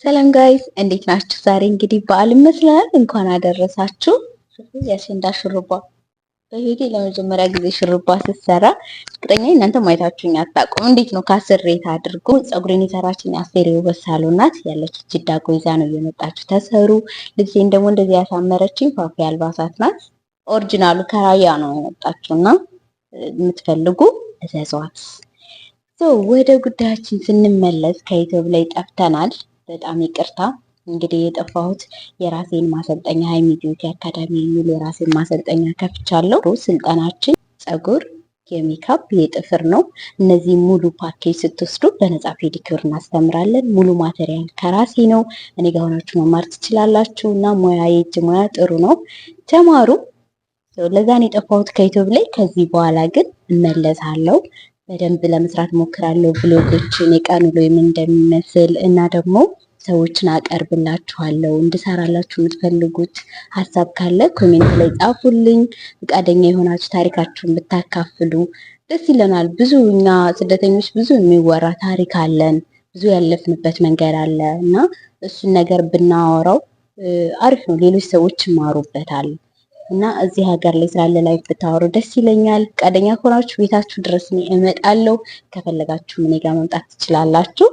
ሰላም ጋይስ እንዴት ናችሁ? ዛሬ እንግዲህ በዓል ይመስላል። እንኳን አደረሳችሁ። የአሸንዳ ሹሩባ በህይወቴ ለመጀመሪያ ጊዜ ሹሩባ ስትሰራ ፍቅረኛ እናንተ ማየታችሁኝ አታውቁም። እንዴት ነው ካስሬት አድርጎ ፀጉሬን የሰራችኝ አስቴር የውበት ሳሎን ናት ያለች ጅዳ ጎይዛ ነው እየመጣችሁ ተሰሩ። ልብሴን ደግሞ እንደዚህ ያሳመረችኝ ፋፊ አልባሳት ናት። ኦሪጂናሉ ከራያ ነው የመጣችውና የምትፈልጉ እዘዟት። ወደ ጉዳያችን ስንመለስ ከዩቲዩብ ላይ ጠፍተናል። በጣም ይቅርታ። እንግዲህ የጠፋሁት የራሴን ማሰልጠኛ ሃይሚ ቢዩቲ አካዳሚ የሚል የራሴን ማሰልጠኛ ከፍቻለሁ። ስልጠናችን ፀጉር፣ የሜካፕ፣ የጥፍር ነው። እነዚህ ሙሉ ፓኬጅ ስትወስዱ በነፃ ፔዲክዩር እናስተምራለን። ሙሉ ማቴሪያል ከራሴ ነው። እኔ ጋር ሆናችሁ መማር ትችላላችሁ እና ሙያ የእጅ ሙያ ጥሩ ነው፣ ተማሩ። ለዛን የጠፋሁት ከዩቲዩብ ላይ። ከዚህ በኋላ ግን እመለሳለሁ። በደንብ ለመስራት ሞክራለሁ። ብሎጎችን የቀን ውሎ ምን እንደሚመስል እና ደግሞ ሰዎችን አቀርብላችኋለሁ። እንድሰራላችሁ የምትፈልጉት ሀሳብ ካለ ኮሜንት ላይ ጻፉልኝ። ፈቃደኛ የሆናችሁ ታሪካችሁን ብታካፍሉ ደስ ይለናል። ብዙ እኛ ስደተኞች ብዙ የሚወራ ታሪክ አለን፣ ብዙ ያለፍንበት መንገድ አለ እና እሱን ነገር ብናወራው አሪፍ ነው። ሌሎች ሰዎች ይማሩበታል። እና እዚህ ሀገር ላይ ስላለ ላይፍ ብታወሩ ደስ ይለኛል። ፈቃደኛ ከሆናችሁ ቤታችሁ ድረስ እኔ እመጣለሁ። ከፈለጋችሁ እኔ ጋር መምጣት ትችላላችሁ።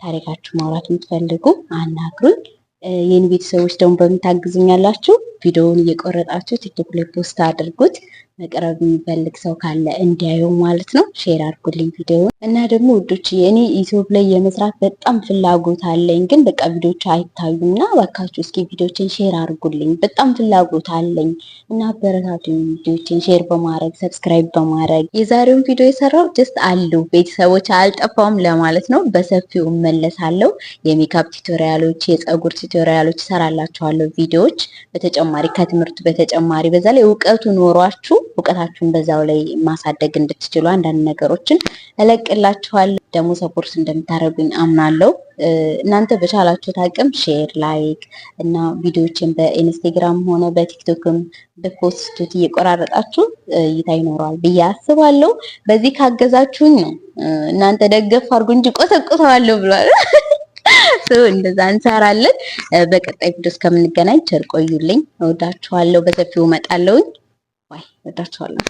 ታሪካችሁ ማውራት የምትፈልጉ አናግሩኝ። የኔ ቤተሰቦች ደግሞ በምታግዙኛላችሁ ቪዲዮውን እየቆረጣችሁ ቲክቶክ ላይ ፖስት አድርጉት። መቅረብ የሚፈልግ ሰው ካለ እንዲያየው ማለት ነው። ሼር አድርጉልኝ ቪዲዮውን እና ደግሞ ውዶች እኔ ዩቲዩብ ላይ የመስራት በጣም ፍላጎት አለኝ፣ ግን በቃ ቪዲዮዎች አይታዩምና እባካችሁ እስኪ ቪዲዮችን ሼር አድርጉልኝ። በጣም ፍላጎት አለኝ እና አበረታቱኝ። ቪዲዮችን ሼር በማድረግ ሰብስክራይብ በማድረግ የዛሬውን ቪዲዮ የሰራው ጀስት አሉ ቤተሰቦች አልጠፋውም ለማለት ነው። በሰፊው እመለሳለሁ። የሜካፕ ቱቶሪያሎች፣ የፀጉር ቱቶሪያሎች እሰራላችኋለሁ ቪዲዮዎች በተጨማሪ ከትምህርቱ በተጨማሪ በዛ ላይ እውቀቱ ኖሯችሁ እውቀታችሁን በዛው ላይ ማሳደግ እንድትችሉ አንዳንድ ነገሮችን እለቅላችኋለሁ። ደግሞ ሰፖርት እንደምታደርጉኝ አምናለሁ። እናንተ በቻላችሁት አቅም ሼር፣ ላይክ እና ቪዲዮዎችን በኢንስታግራም ሆነ በቲክቶክም በፖስቱት እየቆራረጣችሁ እይታ ይኖረዋል ብዬ አስባለሁ። በዚህ ካገዛችሁኝ ነው። እናንተ ደገፍ አድርጉ እንጂ ቆሰቁሰዋለሁ ብሏል። እንደዛ እንሰራለን። በቀጣይ ቪዲዮ እስከምንገናኝ ቸር ቆዩልኝ። እወዳችኋለሁ። በሰፊው እመጣለሁ። ባይ። እወዳችኋለሁ።